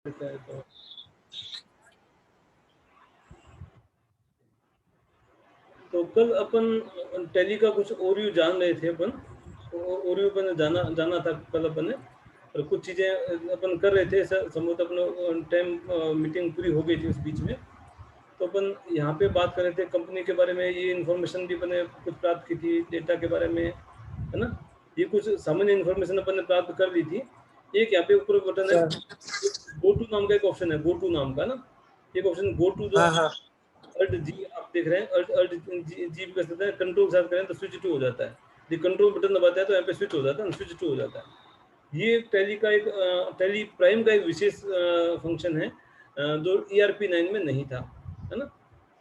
देता है तो कल अपन टैली का कुछ ओरियो जान रहे थे अपन, ओरियो अपन जाना था कल अपन ने, और कुछ चीज़ें अपन कर रहे थे, संभवतः अपन टाइम मीटिंग पूरी हो गई थी उस बीच में। तो अपन यहाँ पे बात कर रहे थे कंपनी के बारे में, ये इन्फॉर्मेशन भी अपन ने कुछ प्राप्त की थी डेटा के बारे में, है ना। ये कुछ सामान्य इन्फॉर्मेशन अपन ने प्राप्त कर ली थी। एक यहाँ पे ऊपर बटन है, गो टू नाम का एक ऑप्शन है, गो टू नाम का ना, एक ऑप्शन गो टू जो हाँ अल्ट जी आप देख रहे हैं, अल्ट जी कर सकते हैं, कंट्रोल के साथ करें तो स्विच टू हो जाता है। ये कंट्रोल बटन दबाता है तो यहाँ पे स्विच हो जाता है, स्विच टू हो जाता है। ये टैली का एक टैली प्राइम का एक विशेष फंक्शन है जो ERP9 में नहीं था, है ना।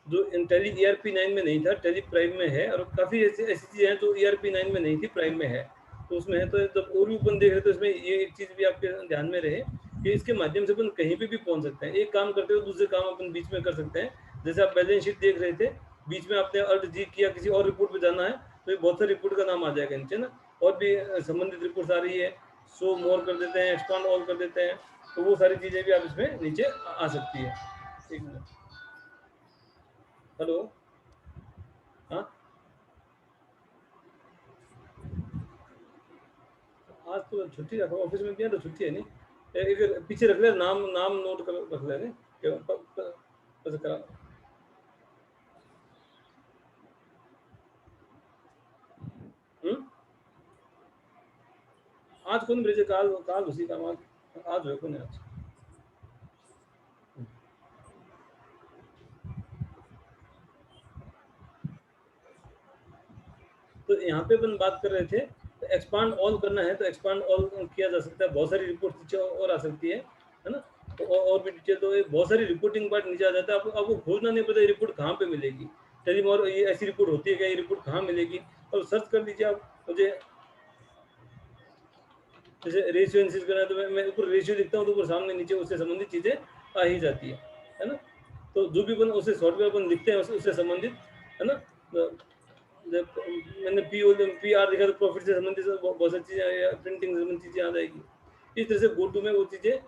जो टैली ERP9 में नहीं था, टैली प्राइम में है, और काफ़ी ऐसी चीज़ें हैं जो ERP9 में नहीं थी, प्राइम में है, तो उसमें है। तो जब और भी अपन देख रहे तो इसमें ये एक चीज़ भी आपके ध्यान में रहे कि इसके माध्यम से अपन कहीं पे भी पहुंच सकते हैं, एक काम करते हुए दूसरे काम अपन बीच में कर सकते हैं। जैसे आप बैलेंस शीट देख रहे थे, बीच में आपने अल्ट जी किया, किसी और रिपोर्ट पे जाना है तो ये बहुत सारी रिपोर्ट का नाम आ जाएगा नीचे ना, और भी संबंधित रिपोर्ट आ रही है, शो मोर कर देते हैं, एक्सपांड ऑल कर देते हैं, तो वो सारी चीज़ें भी आप इसमें नीचे आ सकती है। एक मिनट, हेलो, हाँ, आज तो छुट्टी रखा, ऑफिस में किया तो छुट्टी है नहीं, एक पीछे रख ले, नाम नाम नोट कर रख ले, नहीं करा। आज कौन भेजे, काल काल उसी का आज हो कौन है आज। तो यहाँ पे अपन बात कर रहे थे, तो एक्सपांड ऑल करना है तो एक्सपांड ऑल किया जा सकता है, बहुत सारी रिपोर्ट नीचे और आ सकती है ना। तो और भी डिटेल, तो बहुत सारी रिपोर्टिंग पार्ट नीचे आ जाता है, आपको खोजना नहीं पड़ता ये रिपोर्ट कहाँ पे मिलेगी, टेलीमोर ये ऐसी रिपोर्ट होती है क्या, ये रिपोर्ट कहाँ मिलेगी, और सर्च कर लीजिए आप। मुझे जैसे रेशियो एनालिसिस करना है तो मैं ऊपर रेशियो लिखता हूँ तो ऊपर सामने नीचे उससे संबंधित चीज़ें आ ही जाती है ना। तो जो भी अपन उसे सॉफ्टवेयर अपन लिखते हैं उससे संबंधित, है ना। जब मैंने PR लिखा तो प्रॉफिट से संबंधित बहुत सारी चीज़ें या प्रिंटिंग से संबंधित चीज़ें आ जाएगी। इस तरह से गो टू में वो चीज़ें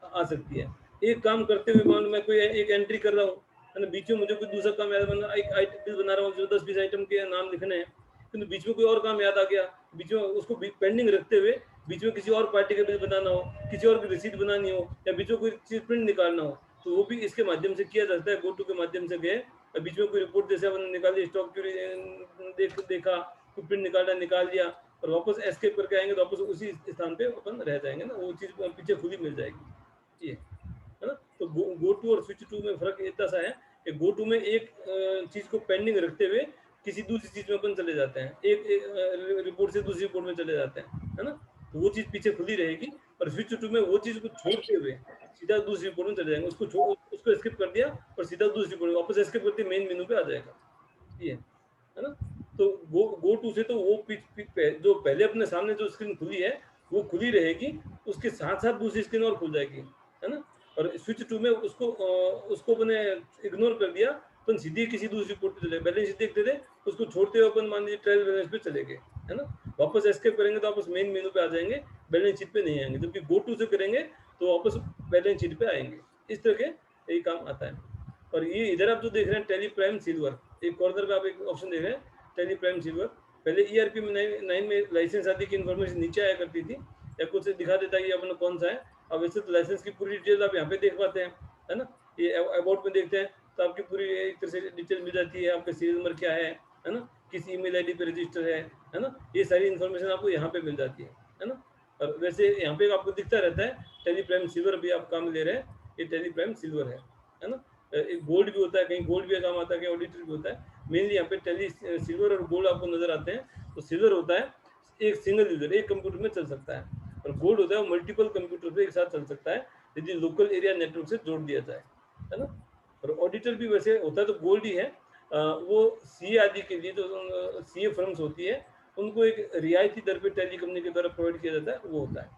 आ सकती है। एक काम करते हुए मान लो मैं कोई एक एंट्री कर रहा हूँ, है ना, बीच में मुझे कोई दूसरा काम याद बना, एक बिल बना रहा हूँ जो 10-20 आइटम के नाम लिखने हैं, किंतु बीच में कोई और काम याद आ गया, बीच में उसको पेंडिंग रखते हुए बीच में किसी और पार्टी का बिल बनाना हो, किसी और की रिसीट बनानी हो, या बीच में कोई चीज़ प्रिंट निकालना हो, तो वो भी इसके माध्यम से किया जाता है, गो टू के माध्यम से गए। बीच में कोई रिपोर्ट जैसे अपन निकाली, स्टॉक क्यूरी देखा, कोई प्रिंट निकाला, निकाल लिया, और वापस एस्केप करके आएंगे तो वापस उसी स्थान पे अपन रह जाएंगे ना, वो चीज़ पीछे खुद ही मिल जाएगी, ये है ना। तो गो टू और स्विच टू में फर्क इतना सा है कि गो टू में एक चीज़ को पेंडिंग रखते हुए किसी दूसरी चीज़ में अपन चले जाते हैं, एक रिपोर्ट से दूसरी रिपोर्ट में चले जाते हैं, है ना। तो वो चीज़ पीछे खुली रहेगी, और स्विच टू में वो चीज़ को छोड़ते हुए सीधा दूसरी रिपोर्ट में चले जाएंगे, उसको स्किप कर दिया और सीधा दूसरी रिपोर्ट में वापस स्किप करके मेन मेनू पे आ जाएगा, ये है ना। तो गो टू से तो वो जो पहले अपने सामने जो स्क्रीन खुली है वो खुली रहेगी, उसके साथ साथ दूसरी स्क्रीन और खुल जाएगी, है ना। और स्विच टू में उसको अपने इग्नोर कर दिया, अपन सीधी किसी दूसरी पोर्ट पे चले, बैलेंस शीट देखते थे, उसको छोड़ते हुए अपन मान लीजिए ट्रायल बैलेंस पे चले गए, है ना। वापस एस्केप करेंगे तो वापस मेन मेनू पे आ जाएंगे, बैलेंस शीट पे नहीं आएंगे, जबकि गो टू से करेंगे तो वापस बैलेंस शीट पे आएंगे। इस तरह के यही काम आता है। और ये इधर आप जो देख रहे हैं टेली प्राइम सिल्वर, एक कॉर्नर पे आप एक ऑप्शन देख रहे हैं, टेली प्राइम सिल्वर। पहले ERP में 9 में लाइसेंस आदि की इन्फॉर्मेशन नीचे आया करती थी, या कुछ दिखा देता है कि अपना कौन सा है। अब वैसे तो लाइसेंस की पूरी डिटेल आप यहाँ पे देख पाते हैं, है ना। ये अबाउट में देखते हैं तो आपकी पूरी एक तरह से डिटेल मिल जाती है, आपका सीरियल नंबर क्या है ना, किस ईमेल आईडी पे रजिस्टर है ना, ये सारी इन्फॉर्मेशन आपको यहाँ पे मिल जाती है ना। और वैसे यहाँ पे आपको दिखता रहता है टेली प्राइम सिल्वर भी आप काम ले रहे हैं, ये टेली प्राइम सिल्वर है ना। एक गोल्ड भी होता है, कहीं गोल्ड भी काम आता है, कहीं ऑडिटर भी होता है। मेनली यहाँ पे टेली सिल्वर और गोल्ड आपको नजर आते हैं। तो सिल्वर होता है एक सिंगल यूजर एक कंप्यूटर में चल सकता है, और गोल्ड होता है मल्टीपल कंप्यूटर पे एक साथ चल सकता है यदि लोकल एरिया नेटवर्क से जोड़ दिया जाए, है ना। और ऑडिटर भी वैसे होता है तो गोल्ड ही है। वो CA आदि के लिए जो CA फर्म्स होती है उनको एक रियायती दर पे टेली कंपनी के द्वारा प्रोवाइड किया जाता है, वो होता है।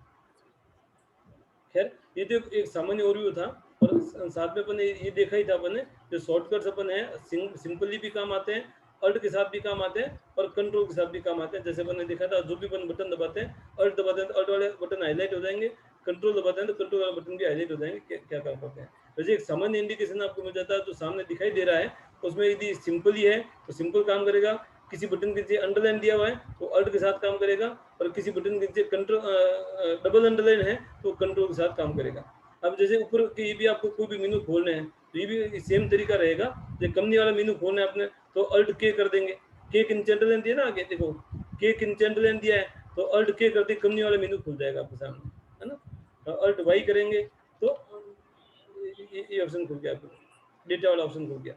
खैर ये तो एक सामान्य ओवरव्यू था, और साथ में अपन ने ये देखा ही था अपन ने जो शॉर्टकट्स अपन है सिंपली भी काम आते हैं, अल्ट के साथ भी काम आते हैं, और कंट्रोल के साथ भी काम आते हैं। जैसे अपन ने देखा था जो भी अपन बटन दबाते हैं, अल्ट दबाते हैं तो अल्ट वाले बटन हाईलाइट हो जाएंगे, कंट्रोल दबाते हैं तो कंट्रोल वाला बटन भी हाईलाइट हो जाएंगे क्या काम करते हैं। वैसे एक सामान्य इंडिकेशन आपको मिल जाता है, तो सामने दिखाई दे रहा है उसमें यदि सिंपल ही है तो सिंपल काम करेगा, किसी बटन के नीचे अंडरलाइन दिया हुआ है तो अल्ट के साथ काम करेगा, और किसी बटन के नीचे कंट्रोल डबल अंडरलाइन है तो कंट्रोल के साथ काम करेगा। अब जैसे ऊपर के ये भी आपको कोई भी मेनू खोलने हैं तो ये भी सेम तरीका रहेगा। जो कंपनी वाला मेनू खोलना है अपने तो अल्ट के कर देंगे, के के नीचे अंडरलाइन दिया ना, आगे देखो के के नीचे अंडरलाइन दिया है तो अल्ट के कर दी, कंपनी वाला मेनू खुल जाएगा आपके सामने, है ना। अल्ट वाई करेंगे तो ये ऑप्शन खुल गया, डेटा वाला ऑप्शन खुल गया।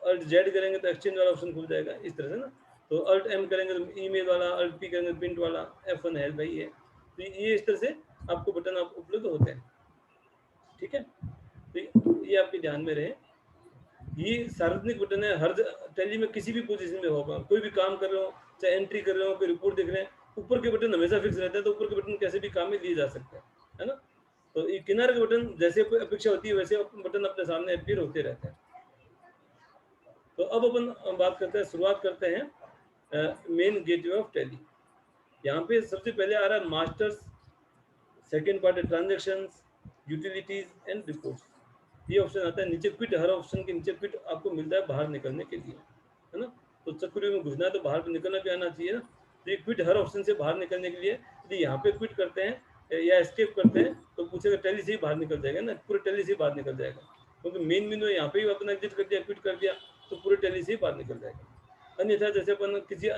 अल्ट जेड करेंगे तो एक्सचेंज वाला ऑप्शन खुल जाएगा, इस तरह से ना। तो अल्ट एम करेंगे तो ईमेल वाला, अल्ट पी करेंगे प्रिंट वाला, F1 है भाई है। तो ये इस तरह से आपको बटन आप उपलब्ध होते हैं, ठीक है। तो ये आपके ध्यान में रहे, ये सार्वजनिक बटन है, हर टैली में किसी भी पोजीशन में होगा, कोई भी काम कर रहे हो, चाहे एंट्री कर रहे हो, कोई रिपोर्ट देख रहे हैं, ऊपर के बटन हमेशा फिक्स रहते हैं, तो ऊपर के बटन कैसे भी काम में लिए जा सकते हैं, है ना। तो ये किनारे के बटन जैसे अपेक्षा होती है वैसे बटन अपने सामने अपीयर होते रहते हैं। तो अब अपन बात करते हैं, शुरुआत करते हैं मेन गेटवे ऑफ टैली। यहाँ पे सबसे पहले आ रहा है मास्टर्स, सेकेंड पार्ट है ट्रांजेक्शंस, यूटिलिटीज एंड रिपोर्ट्स। ये ऑप्शन आता है नीचे क्विट, हर ऑप्शन के नीचे क्विट आपको मिलता है बाहर निकलने के लिए, है ना। तो चक्री में घुसना है तो बाहर निकलना भी आना चाहिए ना। तो ये क्विट हर ऑप्शन से बाहर निकलने के लिए यदि यहाँ पे क्विट करते हैं या एस्केप करते हैं तो पूछेगा टैली से ही बाहर निकल जाएगा ना, पूरे टैली से ही बाहर निकल जाएगा, क्योंकि मेन मेनू यहाँ पे ही अपना एग्जिट कर दिया, क्विट कर दिया तो पूरे टैली से ही बाहर निकल जाएगा। अन्यथा जैसे अपन किसी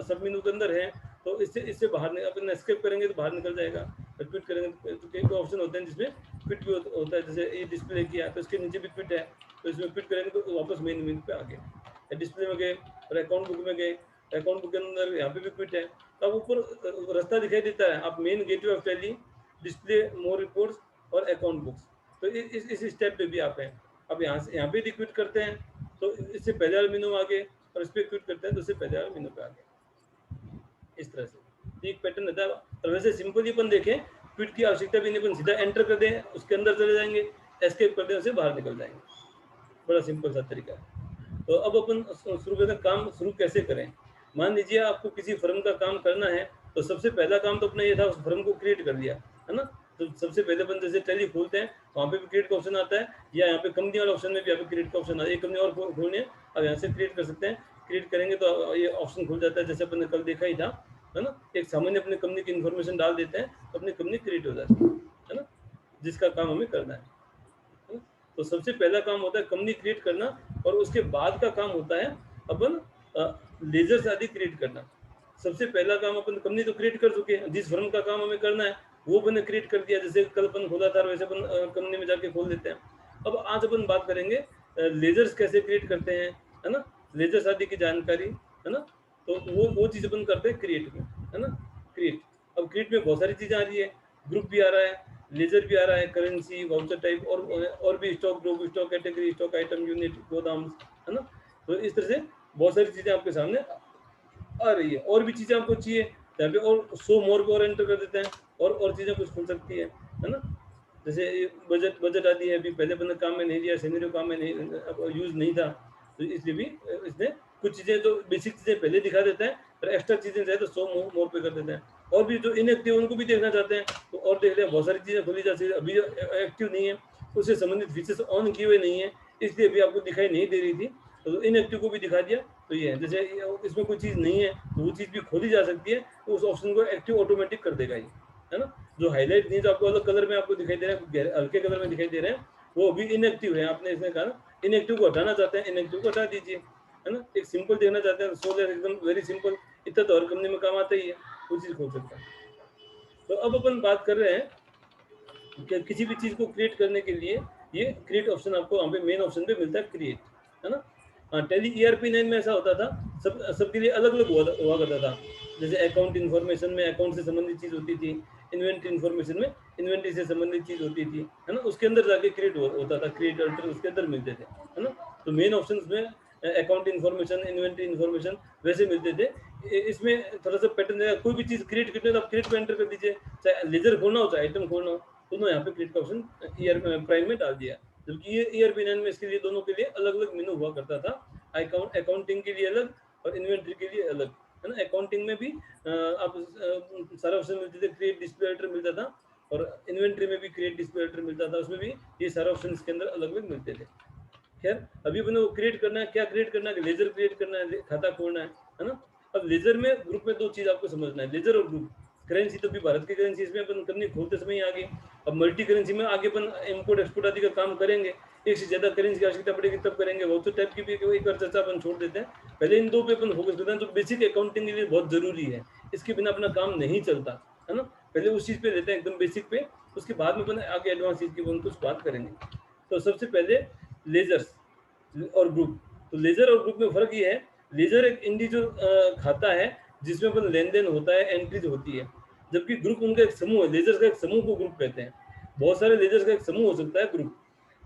सब मेनू के अंदर है तो इससे बाहर अपन एस्केप करेंगे तो बाहर निकल जाएगा, क्विट करेंगे तो कई ऑप्शन होते हैं जिसमें क्विट भी होता है। जैसे ये डिस्प्ले किया तो इसके नीचे भी क्विट है, तो इसमें क्विट करेंगे तो वापस मेन मेनू पे आ गए। डिस्प्ले में गए और अकाउंट बुक में गए, अकाउंट बुक के अंदर यहाँ पे भी क्विट है, तो अब ऊपर रास्ता दिखाई देता है, आप main gateway of tally, display, more reports और अकाउंट बुक्स, तो इस स्टेप पे भी आप हैं। अब यहाँ पे क्विट करते हैं तो इससे पहले वाला मेनू आ गए, और इस पर क्विट करते हैं तो इससे पहले वाला मेनू पे आ गए, इस तरह से एक पैटर्न रहता है। और वैसे सिंपल अपन देखें, क्विट की आवश्यकता भी नहीं, अपन सीधा एंटर कर दें उसके अंदर चले जाएंगे, एस्केप कर दें उसे बाहर निकल जाएंगे, बड़ा सिंपल सा तरीका है। तो अब अपन शुरू करते हैं, काम शुरू कैसे करें। मान लीजिए आपको किसी फर्म का काम करना है, तो सबसे पहला काम तो अपना ये था उस फर्म को क्रिएट कर दिया, है ना। तो सबसे पहले अपन जैसे टैली खोलते हैं वहाँ पे भी क्रिएट का ऑप्शन आता है, या यहाँ पे कंपनी वाला ऑप्शन में भी यहाँ पे क्रिएट का ऑप्शन आता है। एक कंपनी और खोलनी है, अब यहाँ से क्रिएट कर सकते हैं, क्रिएट करेंगे तो ये ऑप्शन खुल जाता है, जैसे अपन ने कल देखा ही था, है ना। एक सामान्य अपनी कंपनी की इन्फॉर्मेशन डाल देते हैं तो अपनी कंपनी क्रिएट हो जाती है ना, जिसका काम हमें करना है। तो सबसे पहला काम होता है कंपनी क्रिएट करना, और उसके बाद का काम होता है अपन लेजर्स आदि क्रिएट करना। सबसे पहला काम अपन कंपनी तो क्रिएट कर चुके हैं, जिस फर्म का काम हमें करना है वो अपन ने क्रिएट कर दिया, जैसे कल अपन खोला था वैसे अपन कंपनी में जाके खोल देते हैं। अब आज अपन बात करेंगे लेजर्स कैसे क्रिएट करते हैं, है ना, लेजर्स आदि की जानकारी, है ना। तो वो चीज़ अपन करते हैं क्रिएट में, है ना, क्रिएट। अब क्रिएट में बहुत सारी चीज़ें आ रही है, ग्रुप भी आ रहा है, लेजर भी आ रहा है, करेंसी, वाउचर टाइप, और भी stock group, stock category, stock item, unit, गोदाम, है ना। तो इस तरह से बहुत सारी चीज़ें आपके सामने आ रही है। और भी चीज़ें आपको चाहिए यहाँ पे, और शो मोर पे और एंटर कर देते हैं, और चीज़ें कुछ खुल सकती है ना। जैसे बजट आदि है, अभी पहले बंदा काम में नहीं लिया, सिनेरियो काम में नहीं, अब यूज़ नहीं था, तो इसलिए भी इसने कुछ चीज़ें तो बेसिक चीज़ें पहले दिखा देता है, और एक्स्ट्रा चीज़ें चाहे तो शो मोर पे कर देते हैं। और भी जो इनएक्टिव उनको भी देखना चाहते हैं तो और देख लें, बहुत सारी चीज़ें खुली जा सकती है। अभी एक्टिव नहीं है, उससे संबंधित फीचर्स ऑन किए हुए नहीं है, इसलिए अभी आपको दिखाई नहीं दे रही थी, तो इनएक्टिव को भी दिखा दिया। तो ये है, जैसे इसमें कोई चीज़ नहीं है तो वो चीज़ भी खोली जा सकती है, तो उस ऑप्शन को एक्टिव ऑटोमेटिक कर देगा ये, है ना। जो हाईलाइट नहीं, जो आपको अलग कलर में आपको दिखाई दे रहा है, हल्के कलर में दिखाई दे रहे हैं, वो अभी इनएक्टिव है। आपने इसने कहा इनएक्टिव को हटाना चाहते हैं, इनएक्टिव को हटा दीजिए, है ना। एक सिंपल देखना चाहते हैं, सोलर एकदम वेरी सिंपल, इतना तो हर कंपनी में काम आता ही है, वो चीज़ खोल सकता है। तो अब अपन बात कर रहे हैं कि किसी भी चीज़ को क्रिएट करने के लिए ये क्रिएट ऑप्शन आपको वहाँ पे मेन ऑप्शन पे मिलता है, क्रिएट, है ना। हाँ, टैली ERP9 में ऐसा होता था, सबके लिए अलग अलग हुआ करता था। जैसे अकाउंट इन्फॉर्मेशन में अकाउंट से संबंधित चीज़ होती थी, इन्वेंट्री इन्फॉर्मेशन में इन्वेंट्री से संबंधित चीज़ होती थी, है ना। उसके अंदर जाके क्रिएट होता था, क्रिएट अल्टर उसके अंदर मिलते थे, है ना। तो मेन ऑप्शन में अकाउंट इन्फॉर्मेशन, इन्वेंट्री इन्फॉर्मेशन वैसे मिलते थे। इसमें थोड़ा सा पैटर्न है, कोई भी चीज़ क्रिएट करनी है तो आप क्रिएट पे एंटर कर दीजिए, चाहे लेजर खोलना हो चाहे आइटम खोलना हो, दोनों यहाँ पे क्रिएट का ऑप्शन प्राइम में डाल दिया। जबकि ये ERP9 में इसके लिए दोनों के लिए अलग अलग मेनू हुआ करता था, अकाउंटिंग के लिए अलग और इन्वेंट्री के लिए अलग, है ना। अकाउंटिंग में भी आप सारा ऑप्शन मिलते थे, क्रिएट डिस्प्ले एडिटर मिलता था, और इन्वेंट्री में भी क्रिएट डिस्प्ले ऑर्डर मिलता था, उसमें भी ये सारे ऑप्शन इसके अंदर अलग अलग मिलते थे। खैर अभी अपने वो क्रिएट करना है, क्या क्रिएट करना है, लेजर क्रिएट करना है, खाता खोलना है ना। अब लेजर में ग्रुप में दो चीज आपको समझना है, लेजर और ग्रुप। करेंसी तो भी भारत की करेंसी इसमें अपन कंपनी खोलते समय ही आ गई। अब मल्टी करेंसी में आगे अपन इम्पोर्ट एक्सपोर्ट आदि का काम करेंगे, एक से ज्यादा करेंसी की आवश्यकता पड़ेगी तब करेंगे, वो तो टाइप की भी एक बार चर्चा अपन छोड़ देते हैं। पहले इन दो पे अपन फोकस करते हैं, जो बेसिक अकाउंटिंग के लिए बहुत जरूरी है, इसके बिना अपना काम नहीं चलता है ना। पहले उस चीज पे लेते हैं एकदम बेसिक पे, उसके बाद में अपन आगे एडवांस चीज की कुछ बात करेंगे। तो सबसे पहले लेजर्स और ग्रुप। तो लेजर और ग्रुप में फर्क ये है, लेजर एक इंडिविजुअल खाता है जिसमें अपन लेन देन होता है, एंट्रीज होती है, जबकि ग्रुप उनका एक समूह है, लेजर्स का एक समूह को ग्रुप कहते हैं। बहुत सारे लेजर्स का एक समूह हो सकता है ग्रुप।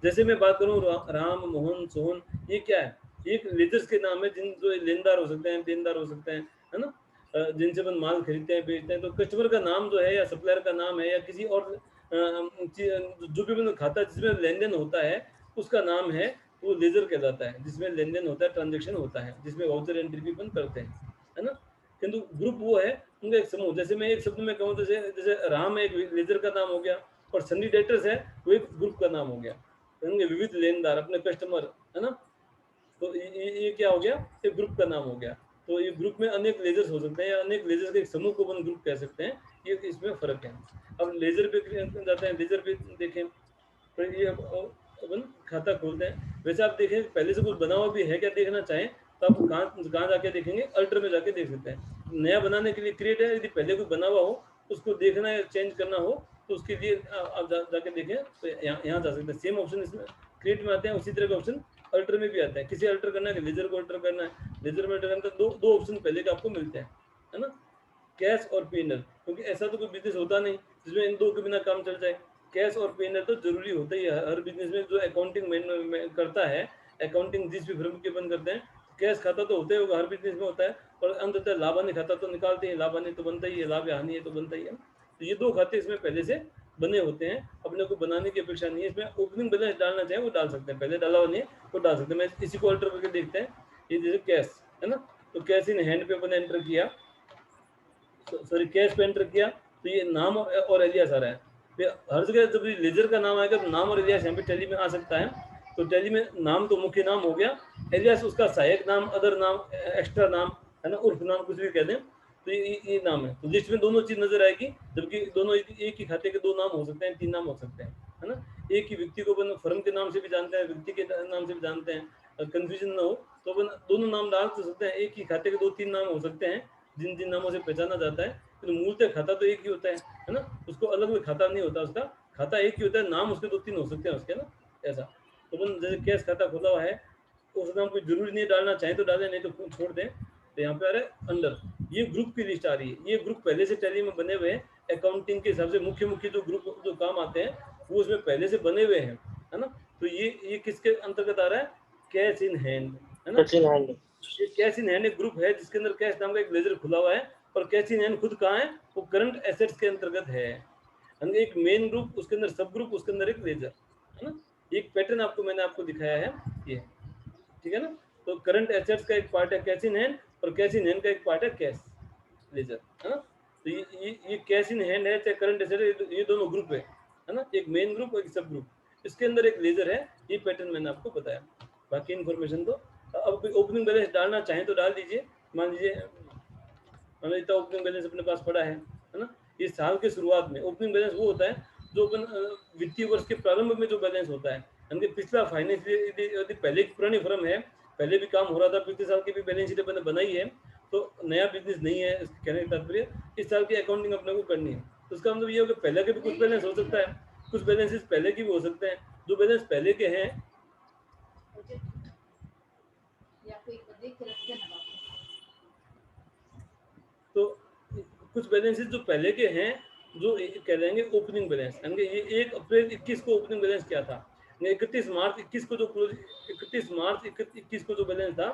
जैसे मैं बात करूं राम, मोहन, सोहन, ये क्या है, एक लेजर्स के नाम है जिन जो लेनदार हो सकते हैं, देनदार हो सकते हैं, है ना, जिनसे अपन माल खरीदते हैं बेचते हैं। तो कस्टमर का नाम जो है या सप्लायर का नाम है या किसी और जो भी अपन खाता है जिसमें लेन देन होता है उसका नाम है, वो लेजर कहलाता है, जिसमें लेन देन होता है, ट्रांजेक्शन होता है, जिसमें वाउचर एंट्री भी अपन करते हैं, है ना। किंतु ग्रुप वो है उनका एक समूह। जैसे मैं एक शब्द में कहूँ, जैसे जैसे राम एक लेजर का नाम हो गया और सनी डेटर्स है वो एक ग्रुप का नाम हो गया, उनके विविध लेनदार, अपने कस्टमर, है ना। तो ये क्या हो गया, एक ग्रुप का नाम हो गया। तो ये ग्रुप में अनेक लेजर्स हो सकते हैं या अनेक लेजर्स के एक समूह को अपन ग्रुप कह सकते हैं, ये इसमें फर्क है। अब लेजर पे जाते हैं, लेजर पे देखें तो ये अपन खाता खोलते हैं। वैसे आप देखें पहले से कुछ बना हुआ भी है क्या देखना चाहें तो आप कहाँ जाके देखेंगे, अल्टर में जाके देख सकते हैं। नया बनाने के लिए क्रिएट है, यदि पहले कुछ बना हुआ हो उसको देखना है, चेंज करना हो तो उसके लिए आप जाके देखें तो यहाँ जा सकते हैं। सेम ऑप्शन इसमें क्रिएट में आते हैं, उसी तरह का ऑप्शन अल्टर में भी आता है। किसी अल्टर करना है, लेजर को अल्टर करना है, लेजर में अल्टर करना है, दो ऑप्शन पहले के आपको मिलते हैं, है ना, कैश और पेनल। क्योंकि ऐसा तो कोई बिजनेस होता नहीं जिसमें इन दो के बिना काम चल जाए। कैश और पेनल तो जरूरी होता ही है हर बिजनेस में, जो अकाउंटिंग में करता है, अकाउंटिंग जिस भी फर्म के बंद करते हैं, कैश खाता तो होता ही होगा, हर बिजनेस में होता है। और अंततः लाभ हानि खाता तो निकालते हैं, लाभ हानि तो बनता ही है, लाभ या हानि है तो बनता ही है। तो ये दो खाते इसमें पहले से बने होते हैं, अपने को बनाने की अपेक्षा नहीं है। इसमें ओपनिंग बैलेंस डालना चाहे वो डाल सकते हैं, पहले डाला हुआ नहीं है वो डाल सकते हैं। मैं इसी को अल्टर करके देखते हैं, ये जैसे कैश है ना, तो कैश इन हैंड पे अपने एंटर किया, सॉरी कैश पे एंटर किया, तो ये नाम और एलियास आ रहा है। हर जगह जब लेजर का नाम आएगा तो नाम और एलियास यहाँ पे टैली में आ सकता है। तो टैली में नाम तो मुख्य नाम हो गया, एलियास उसका सहायक नाम, अदर नाम, एक्स्ट्रा नाम, है ना, उर्फ नाम, कुछ भी कह दें। तो ये नाम है। तो लिस्ट में दोनों चीज नजर आएगी, जबकि दोनों एक ही खाते के दो नाम हो सकते हैं, तीन नाम हो सकते हैं, है ना। एक ही व्यक्ति को अपन फर्म के नाम से भी जानते हैं, व्यक्ति के नाम से भी जानते हैं, कंफ्यूजन ना हो तो अपन दोनों नाम डाल तो सकते हैं। एक ही खाते के दो तीन नाम हो सकते हैं जिन जिन नामों से पहचाना जाता है। तो मूलतः खाता तो एक ही होता है ना, उसको अलग में खाता नहीं होता, उसका खाता एक ही होता है, नाम उसके दो तीन हो सकते हैं उसके ना, ऐसा। तो अपन जैसे कैश खाता खुला हुआ है, उस नाम कोई जरूरी नहीं डालना, चाहे तो डालें नहीं तो छोड़ दें। तो यहाँ पे आ रहा है अंडर, ये ग्रुप की लिस्ट आ रही है। ये ग्रुप पहले से टैली में बने हुए हैं, अकाउंटिंग के हिसाब से मुख्य मुख्य जो ग्रुप जो काम आते हैं वो उसमें पहले से बने हुए हैं, है ना। तो ये किसके अंतर्गत आ रहा है, कैश इन हैंड, है ना। ये कैश इन हैंड एक ग्रुप है जिसके अंदर कैश नाम का एक लेजर खुला हुआ है, और कैश इन हैंड खुद कहाँ है, वो करंट एसेट्स के अंतर्गत है। एक मेन ग्रुप, उसके अंदर सब ग्रुप, उसके अंदर एक लेजर, है ना। एक पैटर्न आपको मैंने आपको दिखाया है ये, ठीक है ना। तो करंट एसेट्स का एक पार्ट है कैश इन हैंड, और कैश इन हैंड का एक पार्ट है कैश लेजर, है ना। तो ये कैश इन हैंड है चाहे करंट एसेट, ये दोनों ग्रुप है ना, एक मेन ग्रुप और एक सब ग्रुप, इसके अंदर एक लेजर है। ये पैटर्न मैंने आपको बताया, बाकी इन्फॉर्मेशन तो अब ओपनिंग बैलेंस डालना चाहें तो डाल दीजिए। मान लीजिए हमें इतना ओपनिंग बैलेंस अपने पास पड़ा है ना। इस साल के शुरुआत में ओपनिंग बैलेंस वो होता है जो अपन वित्तीय वर्ष के प्रारंभ में जो बैलेंस होता है, यानी कि पिछला फाइनेंशियल, यदि पहले की पुरानी फर्म है, पहले भी काम हो रहा था, पिछले साल की भी बैलेंस शीट अपने बनाई है, तो नया बिजनेस नहीं है, कहने का तात्पर्य इस साल की अकाउंटिंग अपने को करनी है। तो उसका मतलब ये हो कि पहले के भी कुछ बैलेंस हो सकता है, कुछ बैलेंसेस पहले की भी हो सकते हैं। जो बैलेंस पहले के हैं तो कुछ बैलेंसेस जो पहले के हैं जो कह देंगे ओपनिंग बैलेंस, यानी ये 1 अप्रैल 21 को ओपनिंग बैलेंस क्या था, 31 मार्च 21 को जो 31 मार्च 21 को जो बैलेंस था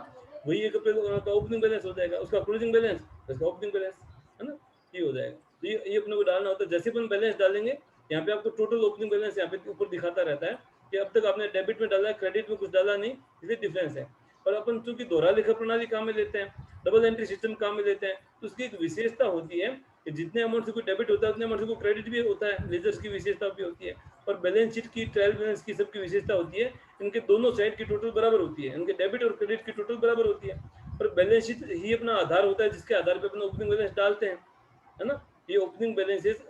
वही 1 अप्रैल का ओपनिंग बैलेंस हो जाएगा, उसका क्लोजिंग बैलेंस, उसका ओपनिंग बैलेंस, है ना, ये हो जाएगा। तो ये अपने को डालना होता है। जैसे अपन बैलेंस डालेंगे यहाँ पे आपको टोटल ओपनिंग बैलेंस यहाँ पे ऊपर दिखाता रहता है कि अब तक आपने डेबिट में डाला है, क्रेडिट में कुछ डाला नहीं, इसलिए डिफरेंस है। और अपन चूंकि दोहरा लेखा प्रणाली काम में लेते हैं, डबल एंट्री सिस्टम काम में लेते हैं, तो उसकी एक विशेषता होती है कि जितने अमाउंट से कोई डेबिट होता है उतने अमाउंट से कोई क्रेडिट भी होता है, लेजर्स की विशेषता भी होती है। और बैलेंस शीट की, ट्रायल बैलेंस की सबकी विशेषता होती है, इनके दोनों साइड की टोटल बराबर होती है, इनके डेबिट और क्रेडिट की टोटल बराबर होती है। और बैलेंस शीट ही अपना आधार होता है जिसके आधार पर अपना ओपनिंग बैलेंस डालते हैं, है ना। ये ओपनिंग बैलेंसेस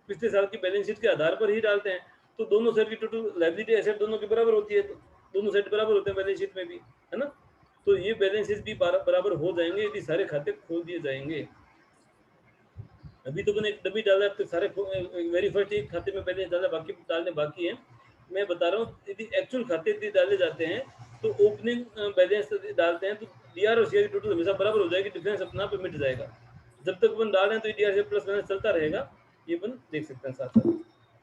पिछले साल की बैलेंस शीट के आधार पर ही डालते हैं। तो दोनों साइड की टोटल लायबिलिटी एसेट दोनों के बराबर होती है, तो दोनों साइड बराबर होते हैं बैलेंस शीट में भी, है ना। तो ये बैलेंसेस भी बराबर हो जाएंगे यदि सारे खाते खोल दिए जाएंगे। अभी तो मैंने एक डमी डाला, तो सारे वेरी फर्स्ट एक खाते में बैलेंस डाला, बाकी डालने बाकी है। मैं बता रहा हूँ यदि एक्चुअल खाते यदि डाले जाते हैं तो ओपनिंग बैलेंस डालते हैं तो डीआर और सीआर की टोटल हमेशा बराबर हो जाएगी, डिफरेंस अपना आप मिट जाएगा। जब तक अपन डाल रहे हैं तो डीआर से प्लस माइनस चलता रहेगा, ये अपन देख सकते हैं साथ साथ।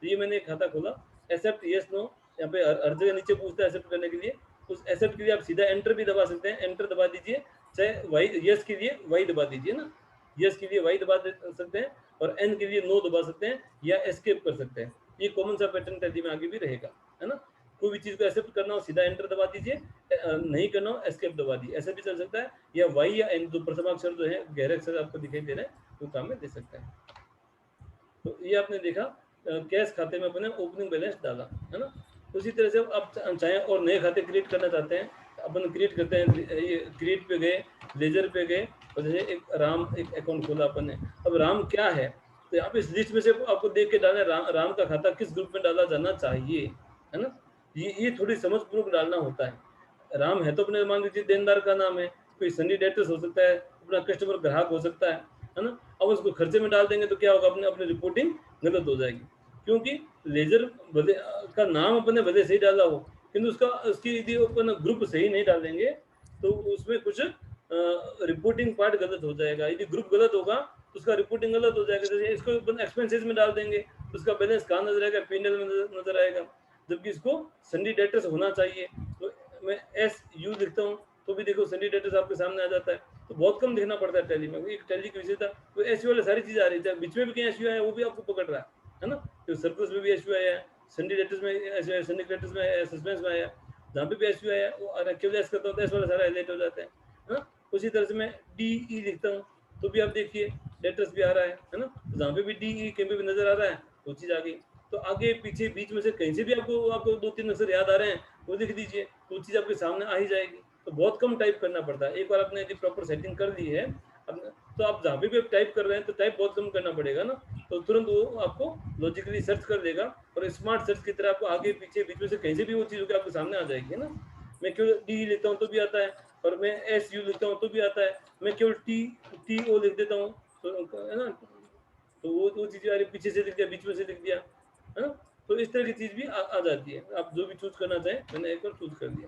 तो ये मैंने एक खाता खोला, एक्सेप्ट यस नो, यहाँ पे हर जगह नीचे पूछता है एक्सेप्ट करने के लिए। उस एक्सेप्ट के लिए आप सीधा एंटर भी दबा सकते हैं, एंटर दबा दीजिए, चाहे वाई यस के लिए वाई दबा दीजिए ना, यस के लिए वाई दबा सकते हैं, और एन के लिए नो दबा सकते हैं, या एस्केप कर सकते हैं। ये कॉमन सा पैटर्न टैली में आगे भी रहेगा, है ना। कोई भी चीज को एक्सेप्ट करना हो सीधा एंटर दबा दीजिए, नहीं करना हो एस्केप दबा दीजिए, ऐसा भी चल सकता है। या वाई या एन, जो प्रथमाक्षर जो है गहरे अक्षर आपको दिखाई दे रहे हैं, वो काम में दे सकता है। तो ये आपने देखा कैश खाते में अपने ओपनिंग बैलेंस डाला, है ना। उसी तरह से आप चाहें और नए खाते क्रिएट करना चाहते हैं, अपन क्रिएट करते हैं, ये क्रिएट पे गए, लेजर पे गए, और जैसे एक राम एक अकाउंट खोला अपन ने। अब राम क्या है, तो यहाँ पे इस लिस्ट में से आपको देख के डालना है राम का खाता किस ग्रुप में डाला जाना चाहिए, है ना। ये थोड़ी समझपूर्वक डालना होता है। राम है तो अपने मान लीजिए देनदार का नाम है, कोई सनी डेटर्स हो सकता है, अपना कस्टमर ग्राहक हो सकता है ना। अब उसको खर्चे में डाल देंगे तो क्या होगा, अपने अपनी रिपोर्टिंग गलत हो जाएगी, क्योंकि लेजर भले का नाम अपने भले सही डाला हो, किंतु उसकी यदि अपन ग्रुप सही नहीं डालेंगे तो उसमें कुछ रिपोर्टिंग पार्ट गलत हो जाएगा। यदि ग्रुप गलत होगा तो उसका रिपोर्टिंग गलत हो जाएगा। जैसे इसको अपन एक्सपेंसेस में डाल देंगे तो उसका बैलेंस कहाँ नजर आएगा, पीएनएल में नजर आएगा, जबकि इसको सन्डी डेटर्स होना चाहिए। तो मैं एस यू लिखता हूँ तो भी देखो सन्डी डेटर्स आपके सामने आ जाता है। तो बहुत कम दिखना पड़ता है टैली में, एक टैली की विशेषता। तो एस यू वाले सारी चीजें आ रही है, बीच में भी कहीं एस यू है वो भी आपको पकड़ रहा है ना। तो सरप्लस में भी एस यू आया है, सन्डी डेटर्स में एस यू है, सन्डी क्रेडिटर्स में सस्पेंस में आया, जहाँ पे भी एस यू आया वो केवल एस करता होता है, एस वाला सारा हाईलाइट हो जाता है ना। उसी तरह से मैं डी ई लिखता हूँ तो भी आप देखिए डेटर्स भी आ रहा है ना। तो जहाँ पे भी डी ई कहीं पे भी नजर आ रहा है वो चीज आ गई। तो आगे पीछे बीच में से कहीं से भी आपको 2-3 अक्षर याद आ रहे हैं वो लिख दीजिए, तो चीज आपके सामने आ ही जाएगी। तो बहुत कम टाइप करना पड़ता है, एक बार आपने यदि प्रॉपर सेटिंग कर ली है तो आप जहाँ भी टाइप कर रहे हैं तो टाइप बहुत कम करना पड़ेगा ना। तो तुरंत वो आपको लॉजिकली सर्च कर देगा, और स्मार्ट सर्च की तरह आपको आगे पीछे बीच में से कहीं से भी वो चीज़ आपके सामने आ जाएगी ना। मैं केवल डी लिखता हूँ तो भी आता है, और मैं एस यू लिखता हूँ तो भी आता है, मैं केवल टी ओ लिख देता हूँ तो है ना, तो वो चीज़ें आ रही, पीछे से लिख दिया, बीच में से लिख दिया, है ना। तो इस तरह की चीज़ भी आ जाती है। आप जो भी चूज करना चाहें, मैंने एक बार चूज कर दिया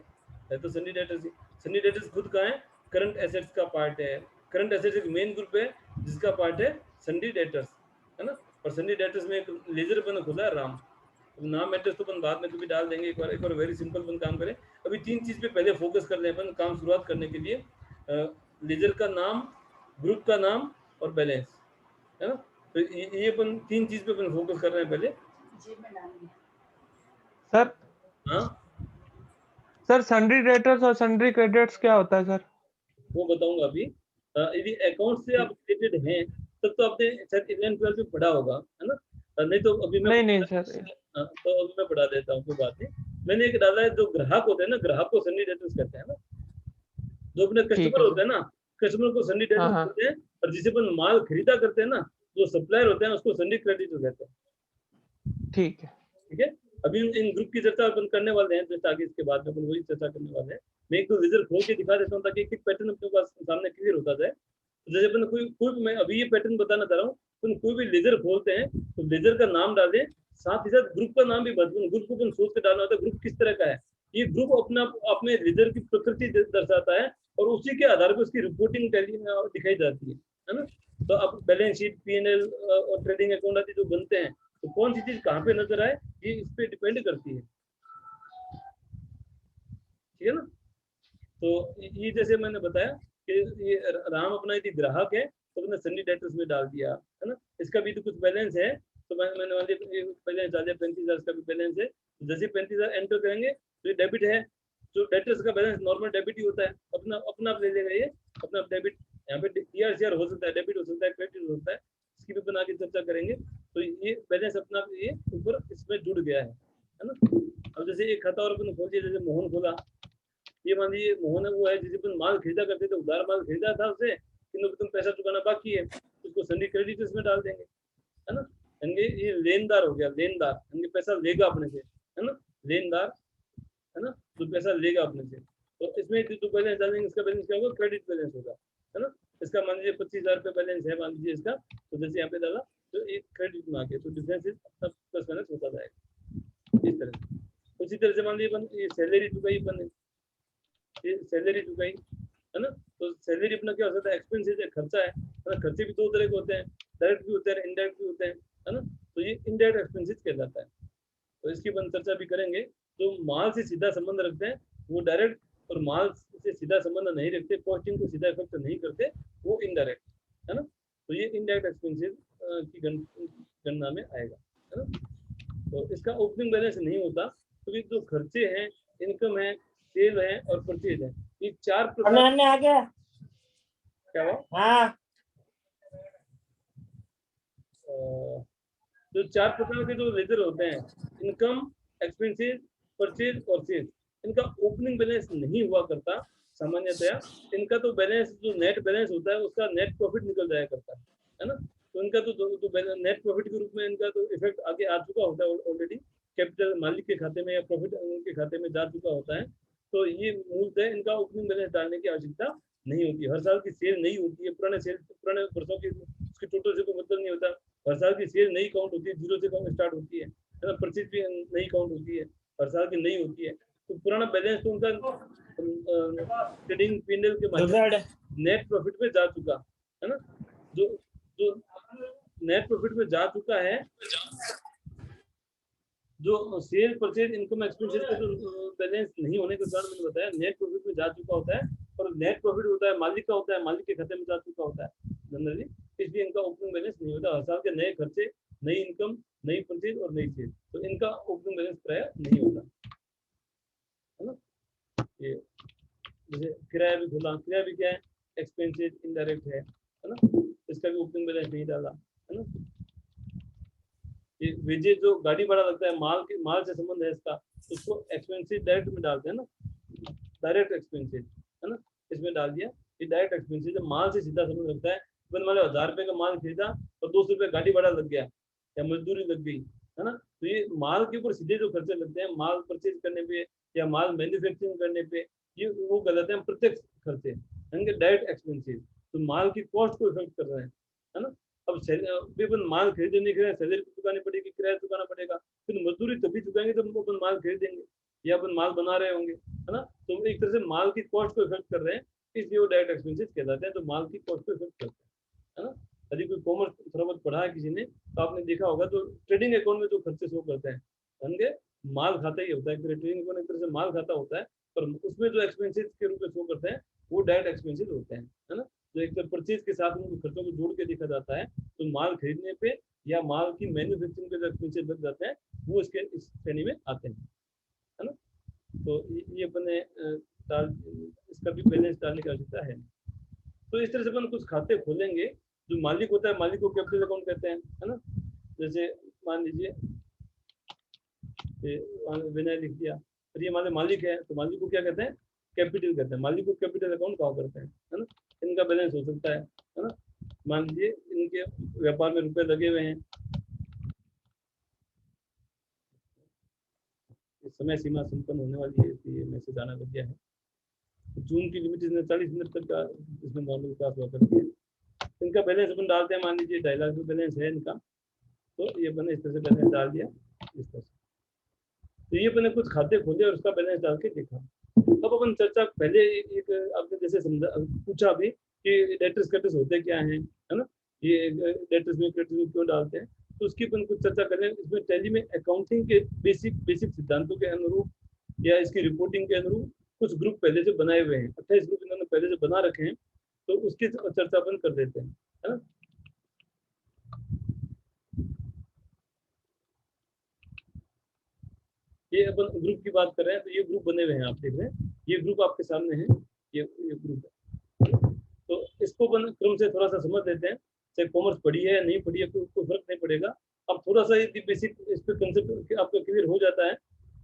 है। तो सन्नी डेटर्स ही, सन्नी डेटर्स खुद का है, करंट एसेट्स का पार्ट है। करंट एसेट्स एक मेन ग्रुप है जिसका पार्ट है सन्नी डेटर्स, है ना। और सन्नी डेटर्स में एक लेजर अपन खुला है राम। नाम एड्रेस तो अपन बाद में कभी डाल देंगे, एक बार वेरी सिंपल अपन काम करें। अभी 3 चीज़ पे पहले फोकस कर लें अपन काम शुरुआत करने के लिए, लेजर का नाम, ग्रुप का नाम और बैलेंस, है ना। तो ये अपन 3 चीज़ पे अपन फोकस कर रहे हैं पहले। सर हाँ सर सन्ड्री डेटर्स और सन्ड्री क्रेडिट्स क्या होता है सर? वो बताऊंगा अभी। यदि अकाउंट से आप रिलेटेड हैं तब तो आपने शायद 11-12 में पढ़ा होगा, है ना। नहीं तो अभी मैं नहीं सर। तो अभी मैं पढ़ा देता हूँ, कोई बात नहीं। मैंने एक डाला है, जो ग्राहक होते हैं ना, ग्राहक को सन्नी डेटर्स कहते हैं ना। जो अपने ठीक कस्टमर है होते सर। हैं ना, कस्टमर को सन्नी हाँ डेटर्स हाँ कहते हैं। और जिसे अपन माल खरीदा करते हैं ना, जो सप्लायर होते हैं उसको सन्नी क्रेडिटर कहते हैं। ठीक है। ठीक है। अभी इन ग्रुप की चर्चा अपन करने वाले हैं, जैसे आगे इसके बाद में अपन वही चर्चा करने वाले हैं। मैं एक दो लेजर खोल के दिखा देता हूँ ताकि एक पैटर्न अपने पास सामने क्लियर होता जाए। जैसे अपन कोई मैं अभी ये पैटर्न बताना चाह रहा हूँ, अपन कोई भी लेजर खोलते हैं तो लेजर का नाम डालें, साथ ही साथ ग्रुप का नाम भी बदलें। ग्रुप को अपन सोच के डालना होता है, ग्रुप किस तरह का है। ये ग्रुप अपना अपने लेजर की प्रकृति दर्शाता है, और उसी के आधार पर उसकी रिपोर्टिंग दिखाई जाती है ना। तो अब बैलेंस शीट, पीएनएल और ट्रेडिंग अकाउंट आदि जो बनते हैं, तो कौन सी चीज कहाँ पे नजर आए ये इस पे डिपेंड करती है, ठीक है ना। तो ये जैसे मैंने बताया कि ये राम अपना यदि ग्राहक है तो अपने सन्नी डेटर्स में डाल दिया, है ना। इसका भी तो कुछ बैलेंस है, तो मैंने बैलेंस डाल दिया, 35,000 का भी बैलेंस है। तो जैसे 35,000 एंटर करेंगे तो ये डेबिट है, जो डेटर्स का बैलेंस नॉर्मल डेबिट ही होता है, अपना अपना आप ले लेगा ये, अपना डेबिट। यहाँ पे डीआरसीआर हो सकता है, डेबिट हो सकता है, क्रेडिट हो सकता है, इसकी भी अपन आगे चर्चा करेंगे। तो ये बैलेंस अपना ये ऊपर इसमें जुड़ गया है ना। अब जैसे एक खाता और अपन खोल दिया, जैसे मोहन खोला, ये मान लीजिए मोहन वो है जिसे अपन माल खरीदा करते थे, उधार माल खरीदा था उससे, किन्तु तुम पैसा चुकाना बाकी है, उसको सन्डी क्रेडिट इसमें डाल देंगे, है ना। ये लेनदार हो गया, लेनदार पैसा लेगा अपने से, है ना, लेनदार, है ना, तो पैसा लेगा अपने से। तो इसमें जो बैलेंस डालेंगे, इसका बैलेंस क्या होगा, क्रेडिट बैलेंस होगा, है ना। इसका मान लीजिए 25,000 रुपये बैलेंस है मान लीजिए इसका, तो जैसे यहाँ पे डाला तो एक क्रेडिट में आ गया, तो डिफरेंस प्लस माइनस होता जाएगा इस तरह से। उसी तरह से मान लीजिए ये सैलरी चुकाई अपन ने, ये सैलरी चुकाई, है ना। तो सैलरी अपना क्या हो सकता है, एक्सपेंसेस है, खर्चा है ना। खर्चे भी दो तरह के होते हैं, डायरेक्ट भी होते हैं, इनडायरेक्ट भी होते हैं, है ना। तो ये इनडायरेक्ट एक्सपेंसेस कहलाता है। तो इसकी अपन चर्चा भी करेंगे। जो माल से सीधा संबंध रखते हैं वो डायरेक्ट, और माल से सीधा संबंध नहीं रखते, कॉस्टिंग को सीधा इफेक्ट नहीं करते, वो इनडायरेक्ट, है ना। तो ये इनडायरेक्ट एक्सपेंसेस की गणना में आएगा, है ना। तो इसका ओपनिंग बैलेंस नहीं होता, क्योंकि जो खर्चे हैं, इनकम है, सेल है और परचेज है, ये चार प्रकार। आ गया क्या हुआ? हाँ। जो चार प्रकार के जो लेजर होते हैं, इनकम, एक्सपेंसेस, परचेज और सेल्स, इनका ओपनिंग बैलेंस नहीं हुआ करता सामान्यतया। इनका तो बैलेंस जो नेट बैलेंस होता है उसका नेट प्रॉफिट निकल जाया करता है ना। तो इनका तो नेट प्रॉफिट के रूप में इनका तो इफेक्ट आगे आ चुका होता है ऑलरेडी, कैपिटल मालिक के खाते में या प्रॉफिट उनके खाते में जा चुका होता है। तो ये मूलतः इनका ओपनिंग बैलेंस डालने की आवश्यकता नहीं होती। हर साल की सेल नहीं होती है, पुराने वर्षों की उसकी टोटल से कोई मतलब नहीं होता। हर साल की सेल नई काउंट होती है, जीरो से काउंट स्टार्ट होती है ना। परचेज भी नई काउंट होती है, हर साल की नई होती है। तो पुराना बैलेंस तो उनका ट्रेडिंग पीएनएल के माध्यम नेट प्रॉफिट में जा चुका है ना। जो जो नेट प्रॉफिट में जा चुका है, जो सेल, परचेज, इनकम, एक्सपेंसेस का जो बैलेंस नहीं होने के कारण मैंने बताया नेट प्रॉफिट में जा चुका होता है, और नेट प्रॉफिट होता है मालिक का, होता है मालिक के खाते में जा चुका होता है जनरली। इसलिए इनका ओपनिंग बैलेंस नहीं होता। हर साल के नए खर्चे, नई इनकम, नई परचेज और नई सेल, तो इनका ओपनिंग बैलेंस प्राय नहीं होता, है ना। ये जैसे किराया भी खोला, किराया भी क्या है, एक्सपेंसेस इनडायरेक्ट है ना, इसका भी ओपनिंग बैलेंस नहीं डाला, है ना। ये वेजेज जो गाड़ी भाड़ा लगता है, माल से संबंध है इसका, उसको एक्सपेंसेस डायरेक्ट में डालते हैं ना, डायरेक्ट एक्सपेंसेस, है ना, इसमें डाल दिया। ये डायरेक्ट एक्सपेंसेस माल से सीधा संबंध रखता है। मान लो 1000 रुपये का माल खरीदा और 200 रुपये गाड़ी भाड़ा लग गया या मजदूरी लग गई, है ना। तो ये माल के ऊपर सीधे जो खर्चे लगते हैं, माल परचेज करने पे या माल मैन्युफैक्चरिंग करने पे, ये वो कहलाते हैं प्रत्यक्ष खर्चे, डायरेक्ट एक्सपेंसेस। तो माल की कॉस्ट को इफेक्ट कर रहे हैं, है ना। अब अपन माल खरीदे नहीं खरीदे, सैलरी चुकानी पड़ेगी, किराया चुकाना पड़ेगा, फिर मजदूरी तभी चुकाएंगे जब अपन माल खरीदेंगे या अपन माल बना रहे होंगे, है ना। तो एक तरह से माल की कॉस्ट को इफेक्ट कर रहे हैं, इसलिए वो डायरेक्ट एक्सपेंसेस कहलाते हैं। तो माल की कॉस्ट को इफेक्ट करते हैं, है ना। यदि कोई कॉमर्स थोड़ा बहुत पढ़ा है किसी ने, तो आपने देखा होगा, तो ट्रेडिंग अकाउंट में जो खर्चे शो करते हैं, समझे, माल खाता ही होता है। ट्रेडिंग अकाउंट एक तरह से माल खाता होता है, पर उसमें जो एक्सपेंसेस के रूप में शो करते हैं वो डायरेक्ट एक्सपेंसेस होते हैं, है ना। तो एक तरह परचेज के साथ उनको खर्चों को जोड़ के देखा जाता है। तो माल खरीदने पे या माल की मैन्युफैक्चरिंग पे जो एक्सपेंसेस लग जाते हैं वो इस श्रेणी में आते हैं, है ना। तो ये अपने इसका भी बैलेंस डालने की आवश्यकता है। तो इस तरह से अपन कुछ खाते खोलेंगे। जो मालिक होता है, मालिक को कैपिटल अकाउंट कहते हैं, है ना। जैसे मान लीजिए विनय लिख दिया, और ये हमारे मालिक है, तो मालिक को क्या कहते हैं, कैपिटल कहते हैं। मालिक को कैपिटल अकाउंट कहा करते हैं, है ना। इनका बैलेंस हो सकता है ना। मान लीजिए इनके व्यापार में रुपए लगे हुए हैं, समय सीमा संपन्न होने वाली है, इसलिए मैसेज आना लग गया है। जून की लिमिट इसने 40 मिनट तक का इसमें नॉर्मल क्लास हुआ करती है। इनका बैलेंस अपन डालते हैं, मान लीजिए 2.5 लाख बैलेंस है इनका, तो ये अपने इस तरह से बैलेंस डाल दिया इस तरह से। तो ये अपने कुछ खाते खोले और उसका बैलेंस डाल के देखा। तब अपन चर्चा पहले एक आपने जैसे समझा पूछा अभी कि डेटर्स क्रेडिटर्स होते क्या हैं, है ना। ये डेटर्स में क्रेडिटर्स में क्यों डालते हैं, तो उसकी अपन कुछ चर्चा करें। इसमें टैली में अकाउंटिंग के बेसिक सिद्धांतों के अनुरूप या इसकी रिपोर्टिंग के अनुरूप कुछ ग्रुप पहले से बनाए हुए हैं, 28 ग्रुप इन्होंने पहले से बना रखे हैं, तो उसकी चर्चा अपन कर देते हैं, है ना। ये अपन ग्रुप की बात कर रहे हैं, तो ये ग्रुप बने हुए हैं, आप देख रहे हैं, ये ग्रुप आपके सामने है, ये ग्रुप है। तो इसको अपन क्रम से थोड़ा सा समझ लेते हैं। चाहे कॉमर्स पढ़ी है या नहीं पढ़ी है, कोई फर्क नहीं पड़ेगा। अब थोड़ा सा यदि बेसिक इस पे कंसेप्ट आपका क्लियर हो जाता है,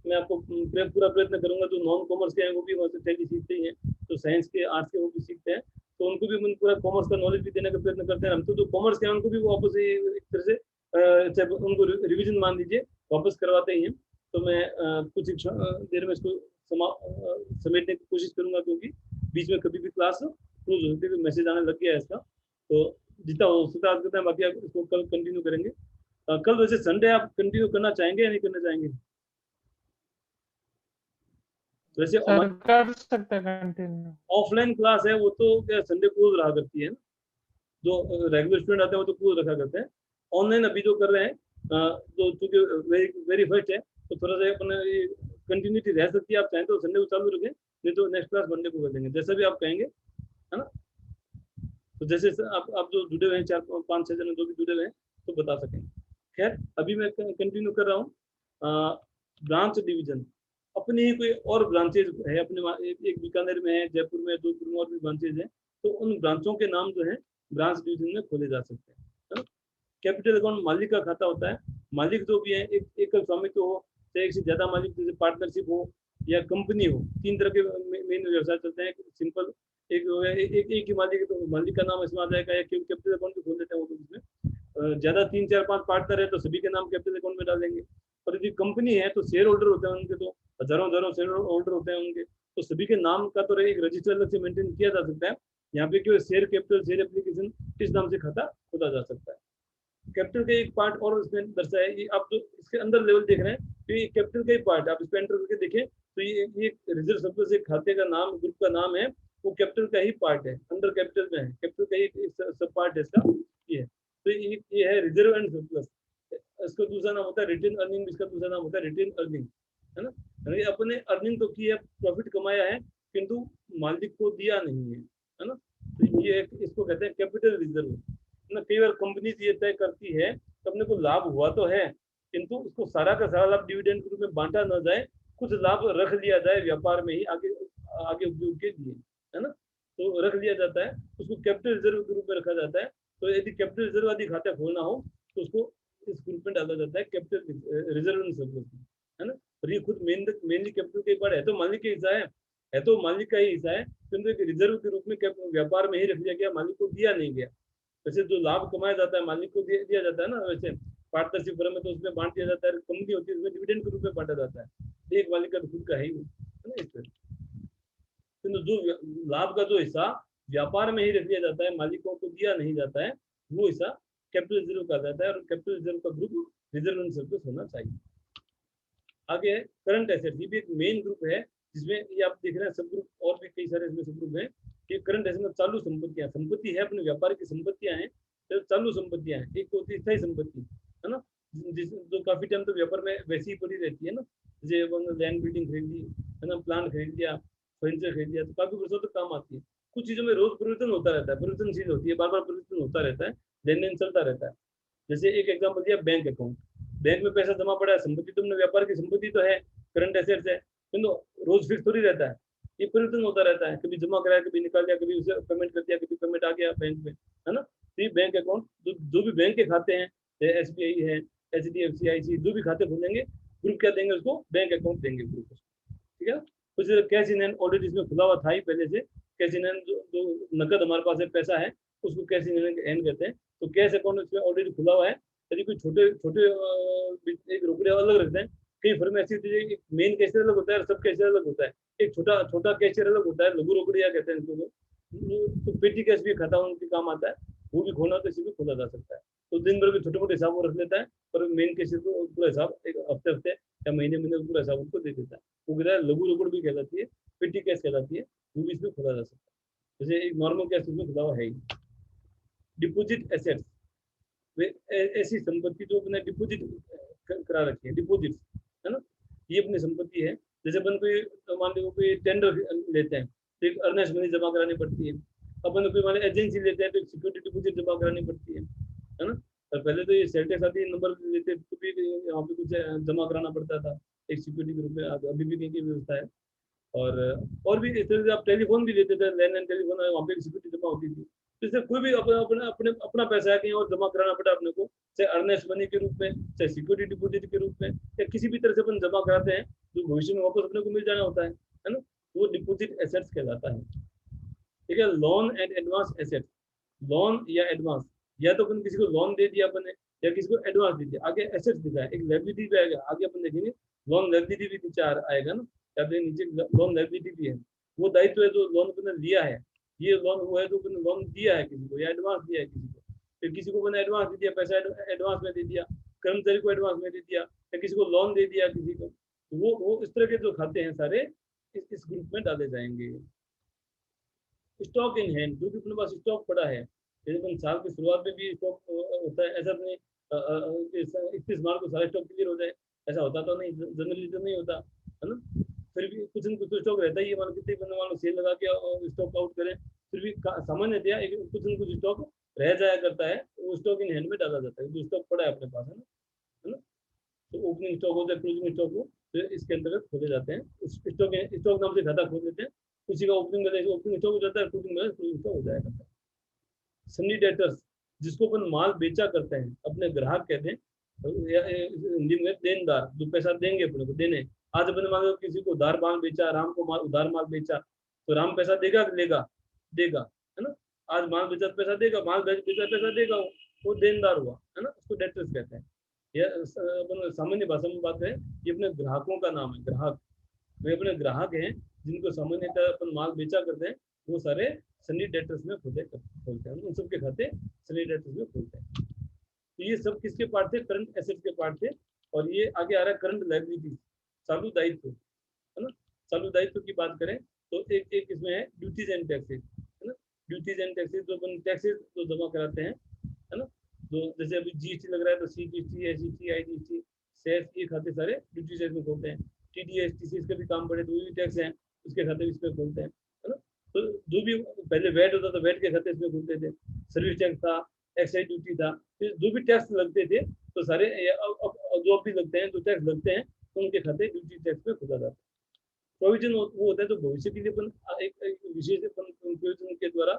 मैं आपको पूरा प्रयत्न करूंगा। जो नॉन कॉमर्स के हैं वो भी वहाँ से टैली सीखते ही हैं, तो साइंस के आर्ट्स के वो भी सीखते हैं, तो उनको भी हम पूरा कॉमर्स का नॉलेज भी देने का प्रयत्न करते हैं। हम तो जो कॉमर्स के हैं उनको भी वापस एक तरह से चाहे उनको रिविजन मान लीजिए, वापस करवाते ही हैं। तो मैं कुछ देर में इसको समेटने की कोशिश करूंगा, क्योंकि बीच में कभी भी क्लास क्लोज होते हुए मैसेज आने लग गया है इसका, तो जितना हो सकता है करते हैं, बाकी आप इसको कल कंटिन्यू करेंगे। कल वैसे संडे आप कंटिन्यू करना चाहेंगे या नहीं करना चाहेंगे? वैसे सर कर सकते हैं कंटिन्यू। ऑफलाइन क्लास है वो तो क्या संडे क्लोज रहा करती है ना, जो रेगुलर स्टूडेंट आते हैं वो तो क्लोज रखा करते हैं। ऑनलाइन अभी जो कर रहे हैं तो चूंकि वेरी फर्स्ट है, तो थोड़ा सा अपने कंटिन्यूटी रह सकती है। आप चाहें तो संडे को चालू रखें, नहीं तो नेक्स्ट क्लास मंडे को कर देंगे, जैसा भी आप कहेंगे, है ना। तो जैसे आप जो जुड़े हुए हैं 4-5-6 जन जो भी जुड़े हुए हैं, तो बता सकेंगे। खैर अभी मैं कंटिन्यू कर रहा हूँ। ब्रांच डिवीजन अपनी ही कोई और ब्रांचेज है अपने, एक बीकानेर में है, जयपुर में, जोधपुर में और भी ब्रांचेज हैं, तो उन ब्रांचों के नाम जो है ब्रांच डिवीजन में खोले जा सकते हैं, है ना। कैपिटल अकाउंट मालिक का खाता होता है। मालिक जो भी है, एक एकल स्वामित्व हो, चाहे एक से ज्यादा मालिक, जैसे पार्टनरशिप हो या कंपनी हो, 3 तरह के मेन व्यवसाय चलते हैं। सिंपल एक ही मालिक है तो मालिक का नाम इसमें आ जाएगा, या कैपिटल अकाउंट भी खोल देते हैं वो, तो इसमें ज्यादा 3-4-5 पार्टनर है तो सभी के नाम कैपिटल अकाउंट में डालेंगे। और यदि कंपनी है तो शेयर होल्डर होते हैं उनके, तो हजारों शेयर होल्डर होते हैं उनके, तो सभी के नाम का तो एक रजिस्टर अलग से मेंटेन किया जा सकता है। यहाँ पे क्यों शेयर कैपिटल, शेयर एप्लीकेशन, इस नाम से खाता खोला जा सकता है। कैपिटल का एक पार्ट और इसमें दर्शाया है, ये आप जो इसके अंदर लेवल देख रहे हैं, तो ये कैपिटल का ही पार्ट है। आप इस पे एंटर करके देखें तो ये रिजर्व सरप्लस एक खाते का नाम, ग्रुप का नाम है, वो कैपिटल का ही पार्ट है, अंडर कैपिटल में है, कैपिटल का ही सब पार्ट है इसका, ये है। तो ये है रिजर्व एंड सरप्लस। इसका दूसरा नाम होता है रिटेन अर्निंग, इसका दूसरा नाम होता है रिटेन अर्निंग, है ना। यानी अपने अर्निंग तो की है, प्रॉफिट कमाया है, किंतु मालिक को दिया नहीं है ना। तो ये इसको कहते हैं कैपिटल रिजर्व ना। कई बार कंपनी ये तय करती है तो अपने को लाभ हुआ तो है, किंतु उसको सारा का सारा लाभ डिविडेंड के रूप में बांटा न जाए, कुछ लाभ रख लिया जाए व्यापार में ही आगे आगे उपयोग के लिए, है ना। तो रख लिया जाता है, उसको कैपिटल रिजर्व के रूप में रखा जाता है। तो यदि कैपिटल रिजर्व आदि खाता खोलना हो तो उसको इस ग्रुप में डाला जाता है, कैपिटल रिजर्व एंड सरप्लस में, है ना। और ये खुद मेनली कैपिटल के पार्ट है, तो मालिक का हिस्सा है तो मालिक का ही हिस्सा है, किंतु एक रिजर्व के रूप में व्यापार में ही रख लिया गया, मालिक को दिया नहीं गया। वैसे जो लाभ कमाया जाता है मालिक को दिया जाता है ना, वैसे पार्टनरशिप फर्म में तो उसमें बांट दिया जाता है, कंपनी होती है उसमें डिविडेंड के रूप में बांटा जाता है, एक मालिक का खुद का है ही, है ना। इस तरह किंतु जो लाभ का जो हिस्सा व्यापार में ही रख लिया जाता है, मालिकों को दिया नहीं जाता है, वो हिस्सा कैपिटल रिजर्व कहा जाता है। और कैपिटल रिजर्व का ग्रुप रिजर्व एंड सरप्लस होना चाहिए। आगे है करंट एसेट, ये भी एक मेन ग्रुप है, जिसमें ये आप देख रहे हैं सब ग्रुप और भी कई सारे इसमें सब ग्रुप हैं। ये करंट एसेट में चालू संपत्तियां, संपत्ति है अपने व्यापार की संपत्तियां हैं, तो चालू संपत्तियां हैं। एक तो होती है स्थायी संपत्ति, है ना, जो काफी टाइम तो व्यापार में वैसी ही पड़ी रहती है ना, जैसे लैंड बिल्डिंग खरीद ली, है ना, प्लांट खरीद लिया, फर्नीचर खरीद लिया, तो काफी वर्षों तक काम आती है। कुछ चीजों में रोज परिवर्तन होता रहता है, परिवर्तनशील होती है, बार बार परिवर्तन होता रहता है, लेन देन चलता रहता है। जैसे एक एग्जाम्पल दिया बैंक अकाउंट, बैंक में पैसा जमा पड़ा है, संपत्ति तुमने व्यापार की संपत्ति तो है, करंट एसेट्स है, किंतु रोज फिक्स थोड़ी रहता है, ये परिवर्तन होता रहता है, कभी जमा कराया, कभी निकाल दिया, कभी उसे पेमेंट कर दिया, कभी पेमेंट आ गया बैंक में, है ना। तो ये बैंक अकाउंट जो भी बैंक के खाते हैं, SBI है, HDFC IC, जो भी खाते खोलेंगे, ग्रुप क्या देंगे उसको, बैंक अकाउंट देंगे ग्रुप को, ठीक है। कुछ कैश इन हैंड ऑलरेडी इसमें खुला हुआ था ही पहले से, कैश इन हैंड जो नकद हमारे पास है, पैसा है, उसको कैश इन हैंड कहते हैं। तो कैश अकाउंट इसमें ऑलरेडी खुला हुआ है। यदि कोई छोटे छोटे एक रुपये अलग रखते हैं, कई फर्म ऐसी होती है, एक मेन कैशियर अलग होता है और सब कैशियर अलग होता है, एक छोटा छोटा कैशियर अलग होता है, लघु रोकड़िया कहते हैं इसको, तो पेटी कैश भी खाता उनके काम आता है, वो भी खोलना तो इसी में खोला जा सकता है। तो दिन भर के छोटे मोटे हिसाब वो रख लेता है, पर मेन कैशियर को पूरा हिसाब एक हफ्ते या महीने पूरा हिसाब उनको दे देता है, वो कहता है लघु रोकड़ भी कहलाती है, पेटी कैश कहलाती है, वो भी इसमें खोला जा सकता है। जैसे एक नॉर्मल कैश इसमें खुला हुआ है ही। डिपोजिट एसेट्स, वे ऐसी संपत्ति जो अपने डिपोजिट करा रखी है, डिपोजिट, है ना, ये अपनी संपत्ति है। जैसे अपन कोई मान लो कोई टेंडर लेते हैं तो एक अर्नेस्ट मनी जमा करानी पड़ती है, अपन कोई मान एजेंसी लेते हैं तो एक सिक्योरिटी डिपोजिट जमा करानी पड़ती है ना। और पहले तो ये सेल टैक्स आदि नंबर लेते तो भी यहाँ पे कुछ जमा कराना पड़ता था एक सिक्योरिटी के रूप में, अभी भी कहीं की व्यवस्था है। और भी इस तरह से आप टेलीफोन भी लेते थे, लैंडलाइन टेलीफोन, वहाँ पे सिक्योरिटी जमा होती थी, तो इससे कोई भी अपना पैसा है कहीं और जमा कराना पड़ा अपने को, चाहे अर्नेस्ट मनी के रूप में, चाहे सिक्योरिटी डिपॉजिट के रूप में, या किसी भी तरह से अपन जमा कराते हैं जो भविष्य में वापस अपने को मिल जाना होता है ना, वो डिपॉजिट एसेट्स कहलाता है। ठीक है, loan and advance asset, loan या एडवांस, या तो अपन किसी को लोन दे दिया अपन ने, या किसी को एडवांस दे दिया, आगे एसेट्स दिखा है, एक लायबिलिटी भी आएगा, आगे अपन देखेंगे लोन लायबिलिटी भी नीचे आएगा ना, या फिर नीचे लोन लायबिलिटी भी है, वो दायित्व है जो लोन अपन लिया है, ये लोन वो है जो अपन लोन दिया है किसी को, या एडवांस दिया है किसी को, फिर किसी को मैंने एडवांस दे दिया, पैसा एडवांस में दे दिया, कर्मचारी को एडवांस में दे दिया, या किसी को लोन दे दिया किसी को, वो इस तरह के जो खाते हैं सारे इस ग्रुप में डाले जाएंगे। स्टॉक इन हैंड, जो भी अपने पास स्टॉक पड़ा है, जैसे साल की शुरुआत में भी स्टॉक होता है, ऐसा नहीं 31 मार्च को सारा स्टॉक क्लियर हो जाए, ऐसा होता तो नहीं, जनरली तो नहीं होता है ना, फिर भी कुछ न कुछ तो स्टॉक रहता ही है, मान कितने बंदे मान सेल लगा के स्टॉक आउट करें, फिर भी सामान्यतया कुछ न कुछ स्टॉक रह जाया करता है, वो स्टॉक इन हैंड में डाला जाता है, जो स्टॉक पड़ा है अपने पास है ना, तो ओपनिंग स्टॉक हो जाए, क्लोजिंग स्टॉक हो, फिर इसके अंतर्गत खोले जाते हैं, उस स्टॉक नाम से खाता खोल देते हैं, उसी का ओपनिंग स्टॉक हो जाता है, क्लोजिंग स्टॉक हो जाएगा। सन्नी डेटर्स, जिसको अपन माल बेचा करते हैं, अपने ग्राहक कहते हैं, हिंदी में देनदार, जो पैसा देंगे अपने को देने, आज अपने मान लो किसी को उधार माल बेचा, राम को उधार माल बेचा, तो राम पैसा देगा लेगा, देगा है ना, आज माल बेचा पैसा देगा, माल बेचा पैसा देगा, वो देनदार हुआ है ना, उसको डेटर्स कहते हैं। यह सामान्य भाषा में बात है, ये अपने ग्राहकों का नाम है, ग्राहक, वे अपने ग्राहक हैं जिनको सामान्यतः अपन माल बेचा करते हैं, वो सारे सन्नी डेटर्स में खोलते हैं, उन सबके खाते सन्नी डेटर्स में खोलते हैं। तो ये सब किसके पार्ट थे, करंट एसेट के पार्ट थे, और ये आगे आ रहा है करंट लायबिलिटी, चालू दायित्व है ना, चालू दायित्व की बात करें तो एक इसमें है ड्यूटीज एंड टैक्सेस है ना, ड्यूटीज एंड टैक्सेस जो अपन टैक्सेस जो जमा कराते हैं है ना, जो जैसे अभी जीएसटी लग रहा है तो सीजीएसटी, एसजीएसटी, आईजीएसटी, सेस, ये खाते सारे ड्यूटी टैक्स में खोलते हैं, टीडीएस, टीसीएस का भी काम पड़े तो वो भी टैक्स है, उसके खाते इसमें खोलते हैं है ना, तो जो भी पहले वैट होता था वैट के खाते इसमें खुलते थे, सर्विस टैक्स था, एक्साइज ड्यूटी था, फिर जो भी टैक्स लगते थे तो सारे जो भी लगते हैं, जो टैक्स लगते हैं उनके खाते ड्यूटी टैक्स में खुला जाता है। प्रोविजन वो होता है जो भविष्य के लिए अपन एक विशेष प्रोविजन के द्वारा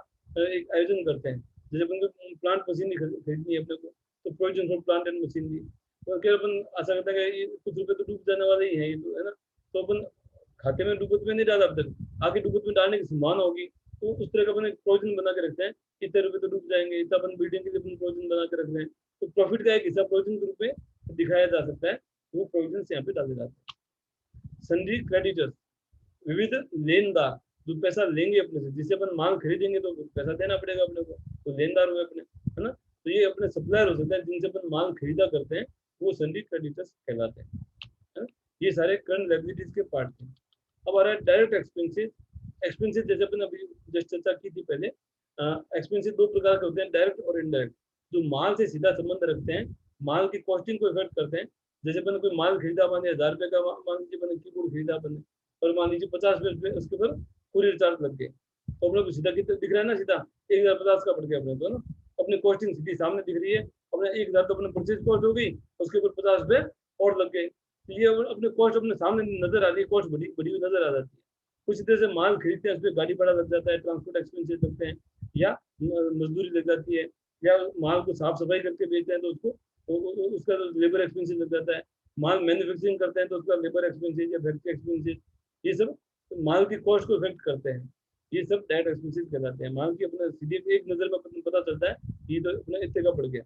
एक आयोजन करते हैं, जैसे अपन को प्लांट मशीनरी खरीदनी है अपने को, तो provision for plant and machinery, तो अगर अपन आशा करते हैं कि कुछ रुपए तो डूब जाने वाले ही हैं ये तो है ना, तो अपन खाते में डूबत में नहीं डाला, अब तक आगे डूबत में डालने की संभावना होगी, तो उस तरह का अपन एक प्रोविजन बना के रखते हैं, इतने रुपए तो डूब जाएंगे, इतना अपन बिल्डिंग के लिए अपन प्रोविजन बना के रख रहे हैं, तो प्रॉफिट का एक हिस्सा प्रोविजन के रूप में दिखाया जा सकता है, वो प्रोविजन यहाँ पे डाले जाते हैं। सन्नी क्रेडिटर्स, विविध लेनदार, जो पैसा लेंगे अपने से, जिसे अपन माल खरीदेंगे तो पैसा देना पड़ेगा अपने को, तो लेनदार हुए अपने है ना, तो ये अपने सप्लायर हो सकते हैं जिनसे अपन माल खरीदा करते हैं, वो सन्नी क्रेडिटर्स कहलाते हैं है ना? ये सारे करंट लायबिलिटीज के पार्ट थे। अब आ रहा है डायरेक्ट एक्सपेंसेस। एक्सपेंसेस जैसे अपन अभी जस्ट चर्चा की थी पहले, एक्सपेंसेस दो प्रकार के होते हैं, डायरेक्ट और इनडायरेक्ट, जो माल से सीधा संबंध रखते हैं, माल की कॉस्टिंग को इफेक्ट करते हैं, जैसे अपन कोई माल खरीदा, मान 1000 रुपये का मान लीजिए मैंने कीबोर्ड खरीदा अपन, और मान लीजिए 50 रुपये उसके ऊपर कुरियर चार्ज लग गए, तो अपने को सीधा कितना दिख रहा है ना, सीधा 1050 का पड़ गया अपने को ना, अपनी कॉस्टिंग सीधी सामने दिख रही है, अपने 1000 तो अपने परचेज कॉस्ट हो गई, उसके ऊपर 50 रुपये और लग गए, तो ये अपने कॉस्ट अपने सामने नजर आ रही है, कॉस्ट बड़ी हुई नजर आ जाती है। कुछ तरह से माल खरीदते हैं, उसमें गाड़ी भाड़ा लग जाता है, ट्रांसपोर्ट एक्सपेंसेस लगते हैं, या मजदूरी लग जाती है, या माल को साफ सफाई करके बेचते हैं तो उसको उसका लेबर एक्सपेंसेस लग जाता है, माल मैन्युफैक्चरिंग करते हैं तो उसका लेबर एक्सपेंसेस या फैक्ट्री एक्सपेंसेस, ये सब माल की कॉस्ट को इफेक्ट करते हैं, ये सब डायरेक्ट एक्सपेंसेस कहलाते हैं। माल की अपने सीधे एक नजर में पता चलता है ये तो अपना इतने का पड़ गया,